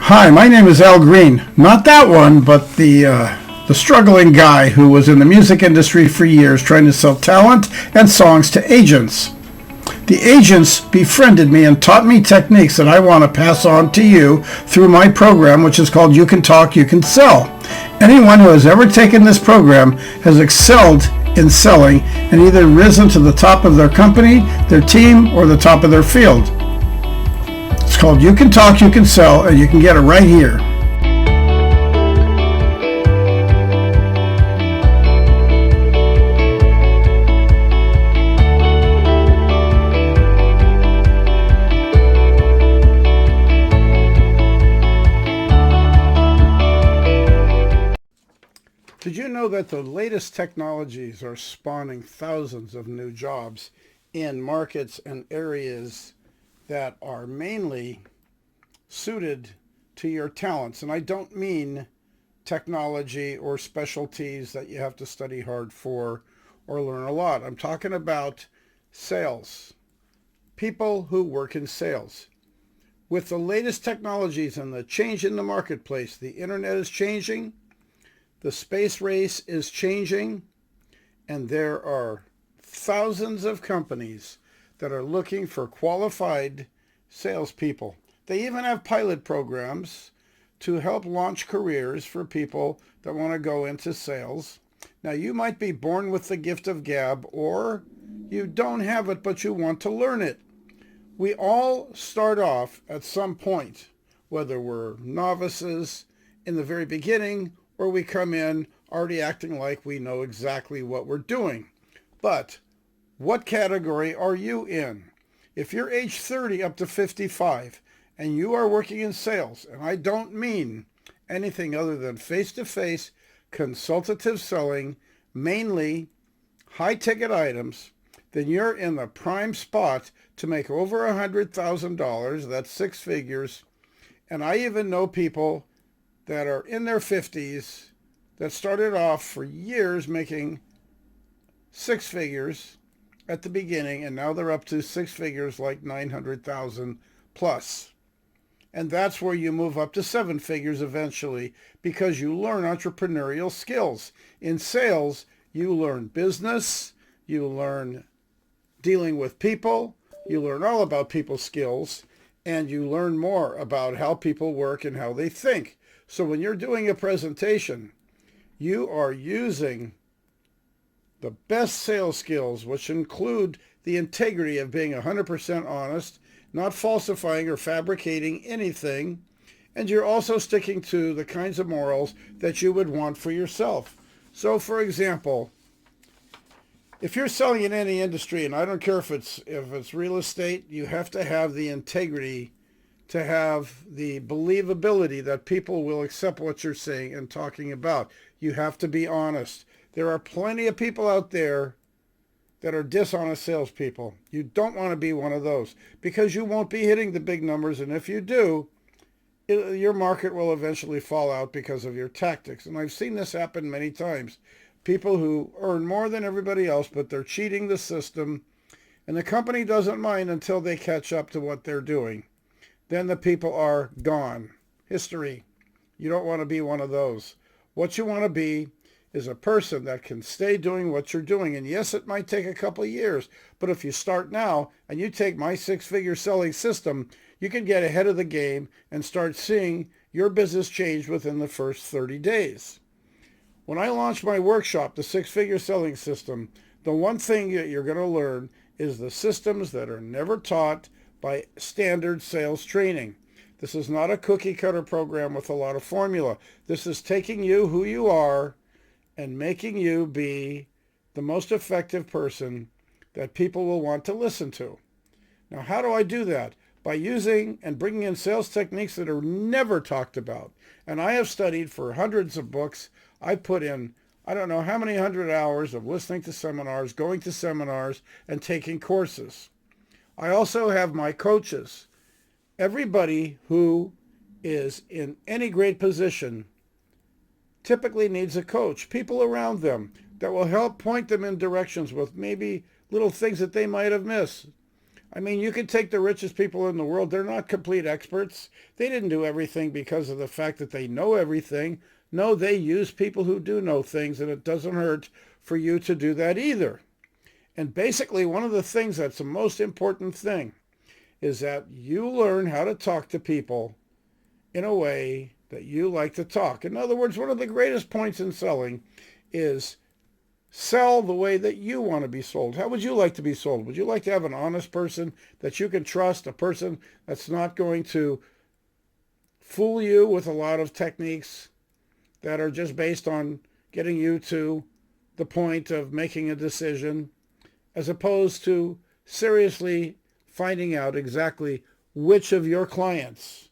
Hi, my name is Al Green. Not that one, but the struggling guy who was in the music industry for years trying to sell talent and songs to agents. The agents befriended me and taught me techniques that I want to pass on to you through my program, which is called You Can Talk, You Can Sell. Anyone who has ever taken this program has excelled in selling and either risen to the top of their company, their team, or the top of their field. It's called You Can Talk, You Can Sell, and you can get it right here. Did you know that the latest technologies are spawning thousands of new jobs in markets and areas that are mainly suited to your talents? And I don't mean technology or specialties that you have to study hard for or learn a lot. I'm talking about sales, people who work in sales. With the latest technologies and the change in the marketplace, the internet is changing, the space race is changing, and there are thousands of companies that are looking for qualified salespeople. They even have pilot programs to help launch careers for people that want to go into sales. Now, you might be born with the gift of gab, or you don't have it, but you want to learn it. We all start off at some point, whether we're novices in the very beginning, or we come in already acting like we know exactly what we're doing. But what category are you in? If you're age 30 up to 55 and you are working in sales, and I don't mean anything other than face-to-face consultative selling, mainly high-ticket items, then you're in the prime spot to make over $100,000. That's six figures. And I even know people that are in their 50s that started off for years making six figures at the beginning, and now they're up to six figures, like 900,000 plus. And that's where you move up to seven figures eventually, because you learn entrepreneurial skills. In sales, you learn business, you learn dealing with people, you learn all about people skills, and you learn more about how people work and how they think. So when you're doing a presentation, you are using the best sales skills, which include the integrity of being 100% honest, not falsifying or fabricating anything, and you're also sticking to the kinds of morals that you would want for yourself. So, for example, if you're selling in any industry, and I don't care if it's real estate, you have to have the integrity to have the believability that people will accept what you're saying and talking about. You have to be honest. There are plenty of people out there that are dishonest salespeople. You don't want to be one of those, because you won't be hitting the big numbers, and if you do, your market will eventually fall out because of your tactics. And I've seen this happen many times. People who earn more than everybody else, but they're cheating the system, and the company doesn't mind until they catch up to what they're doing. Then the people are gone. History. You don't want to be one of those. What you want to be is a person that can stay doing what you're doing. And yes, it might take a couple of years, but if you start now and you take my six-figure selling system, you can get ahead of the game and start seeing your business change within the first 30 days. When I launched my workshop, the six-figure selling system, the one thing that you're going to learn is the systems that are never taught by standard sales training. This is not a cookie cutter program with a lot of formula. This is taking you who you are and making you be the most effective person that people will want to listen to. Now, how do I do that? By using and bringing in sales techniques that are never talked about. And I have studied for hundreds of books. I put in, I don't know how many hundred hours of listening to seminars, going to seminars, and taking courses. I also have my coaches. Everybody who is in any great position typically needs a coach, people around them that will help point them in directions with maybe little things that they might have missed. I mean, you could take the richest people in the world. They're not complete experts. They didn't do everything because of the fact that they know everything. No, they use people who do know things, and it doesn't hurt for you to do that either. And basically, one of the things that's the most important thing is that you learn how to talk to people in a way that you like to talk. In other words, one of the greatest points in selling is sell the way that you want to be sold. How would you like to be sold? Would you like to have an honest person that you can trust, a person that's not going to fool you with a lot of techniques that are just based on getting you to the point of making a decision, as opposed to seriously finding out exactly which of your clients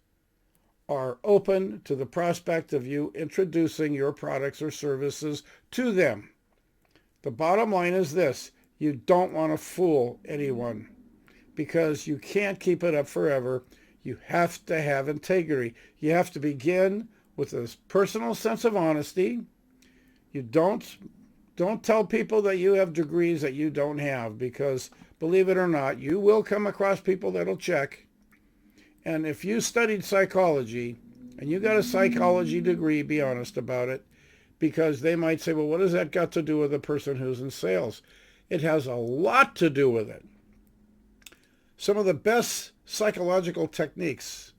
are open to the prospect of you introducing your products or services to them? The bottom line is this: you don't want to fool anyone, because you can't keep it up forever. You have to have integrity. You have to begin with a personal sense of honesty. You don't tell people that you have degrees that you don't have, because believe it or not, you will come across people that'll check. And if you studied psychology and you got a psychology degree, be honest about it, because they might say, well, what has that got to do with a person who's in sales? It has a lot to do with it. Some of the best psychological techniques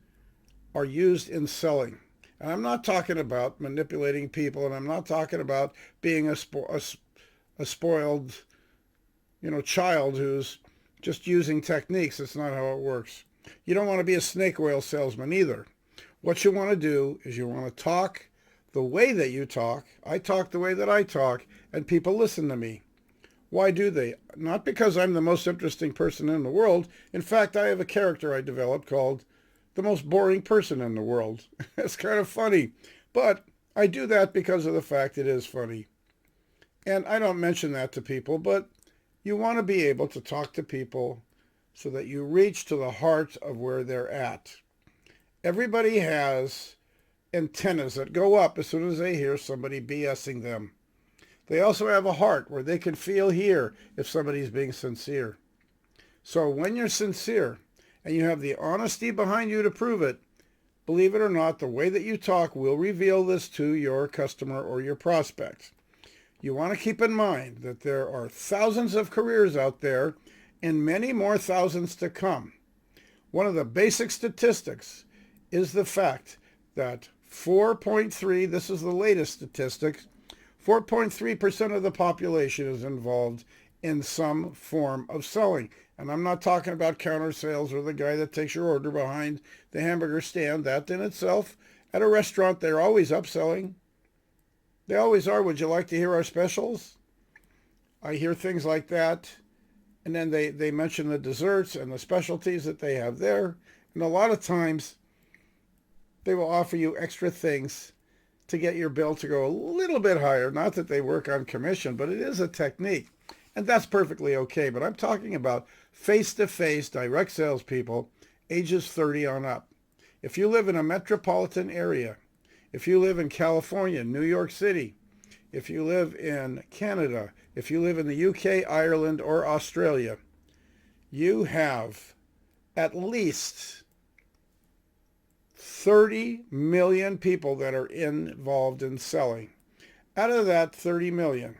are used in selling. And I'm not talking about manipulating people, and I'm not talking about being a spoiled, child who's just using techniques. That's not how it works. You don't want to be a snake oil salesman either. What you want to do is you want to talk the way that you talk. I talk the way that I talk, and people listen to me. Why do they? Not because I'm the most interesting person in the world. In fact, I have a character I developed called the most boring person in the world. It's kind of funny, but I do that because of the fact it is funny. And I don't mention that to people, but you want to be able to talk to people so that you reach to the heart of where they're at. Everybody has antennas that go up as soon as they hear somebody BSing them. They also have a heart where they can hear if somebody's being sincere. So when you're sincere and you have the honesty behind you to prove it, believe it or not, the way that you talk will reveal this to your customer or your prospect. You want to keep in mind that there are thousands of careers out there and many more thousands to come. One of the basic statistics is the fact that 4.3, this is the latest statistics, 4.3% of the population is involved in some form of selling. And I'm not talking about counter sales or the guy that takes your order behind the hamburger stand. That in itself, at a restaurant, they're always upselling. They always are. Would you like to hear our specials? I hear things like that. And then they mention the desserts and the specialties that they have there. And a lot of times, they will offer you extra things to get your bill to go a little bit higher. Not that they work on commission, but it is a technique. And that's perfectly okay. But I'm talking about face-to-face direct salespeople, ages 30 on up. If you live in a metropolitan area, if you live in California, New York City, if you live in Canada, if you live in the UK, Ireland, or Australia, you have at least 30 million people that are involved in selling. Out of that 30 million,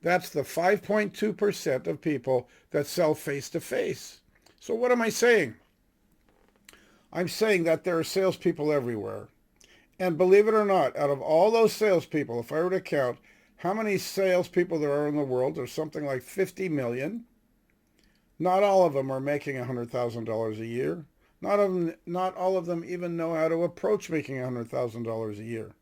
that's the 5.2% of people that sell face-to-face. So what am I saying? I'm saying that there are salespeople everywhere. And believe it or not, out of all those salespeople, if I were to count how many salespeople there are in the world, there's something like 50 million. Not all of them are making $100,000 a year. Not all of them even know how to approach making $100,000 a year.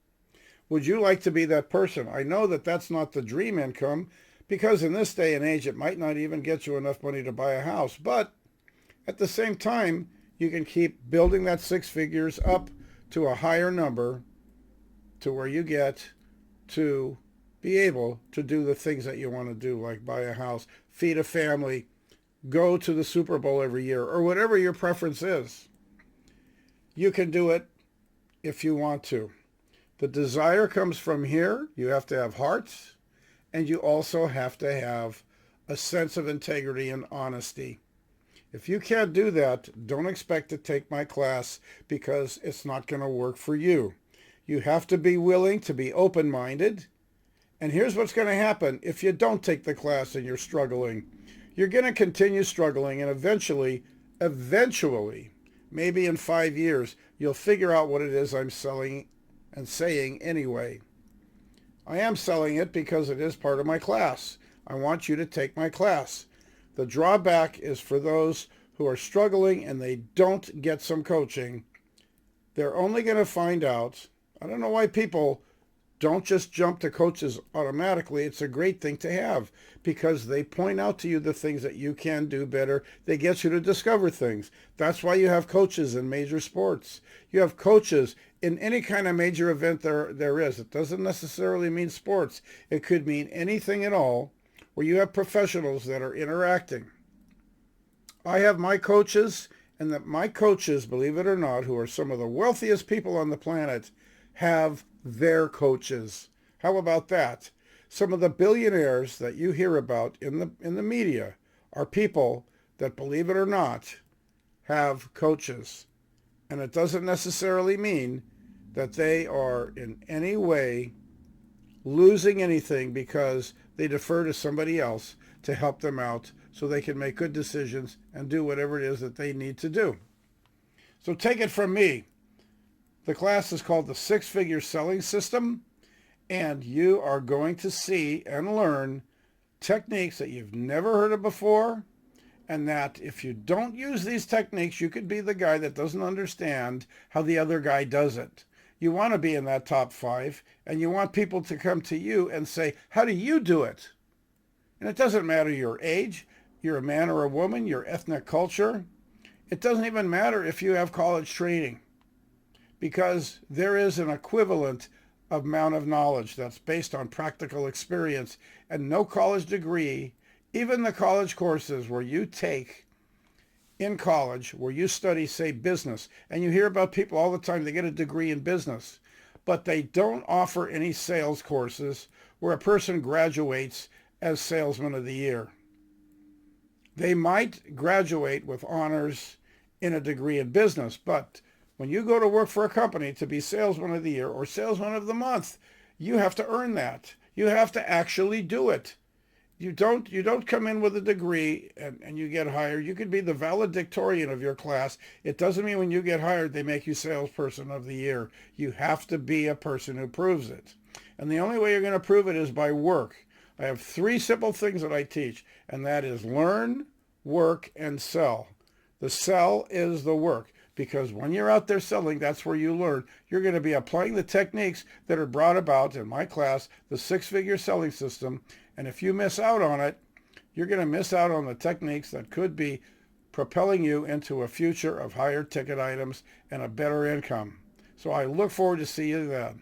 Would you like to be that person? I know that that's not the dream income, because in this day and age, it might not even get you enough money to buy a house. But at the same time, you can keep building that six figures up to a higher number to where you get to be able to do the things that you want to do, like buy a house, feed a family, go to the Super Bowl every year, or whatever your preference is. You can do it if you want to. The desire comes from here. You have to have hearts, and you also have to have a sense of integrity and honesty. If you can't do that, don't expect to take my class because it's not going to work for you. You have to be willing to be open-minded. And here's what's going to happen if you don't take the class and you're struggling. You're going to continue struggling, and eventually, maybe in 5 years, you'll figure out what it is I'm selling and saying anyway. I am selling it because it is part of my class. I want you to take my class. The drawback is for those who are struggling and they don't get some coaching. They're only going to find out. I don't know why people don't just jump to coaches automatically. It's a great thing to have because they point out to you the things that you can do better. They get you to discover things. That's why you have coaches in major sports. You have coaches in any kind of major event there is. It doesn't necessarily mean sports. It could mean anything at all where you have professionals that are interacting. I have my coaches, and that my coaches, believe it or not, who are some of the wealthiest people on the planet, have their coaches. How about that? Some of the billionaires that you hear about in the media are people that, believe it or not, have coaches. And it doesn't necessarily mean that they are in any way losing anything because they defer to somebody else to help them out so they can make good decisions and do whatever it is that they need to do. So take it from me. The class is called the Six-Figure Selling System, and you are going to see and learn techniques that you've never heard of before, and that if you don't use these techniques, you could be the guy that doesn't understand how the other guy does it. You want to be in that top 5, and you want people to come to you and say, how do you do it? And it doesn't matter your age, you're a man or a woman, your ethnic culture. It doesn't even matter if you have college training, because there is an equivalent amount of knowledge that's based on practical experience, and no college degree, even the college courses where you take in college, where you study, say, business, and you hear about people all the time, they get a degree in business, but they don't offer any sales courses where a person graduates as Salesman of the Year. They might graduate with honors in a degree in business, but when you go to work for a company to be Salesman of the Year or Salesman of the Month, you have to earn that. You have to actually do it. You don't come in with a degree and you get hired. You could be the valedictorian of your class. It doesn't mean when you get hired they make you Salesperson of the Year. You have to be a person who proves it. And the only way you're going to prove it is by work. I have 3 simple things that I teach, and that is learn, work, and sell. The sell is the work. Because when you're out there selling, that's where you learn. You're going to be applying the techniques that are brought about in my class, the Six-Figure Selling System. And if you miss out on it, you're going to miss out on the techniques that could be propelling you into a future of higher ticket items and a better income. So I look forward to seeing you then.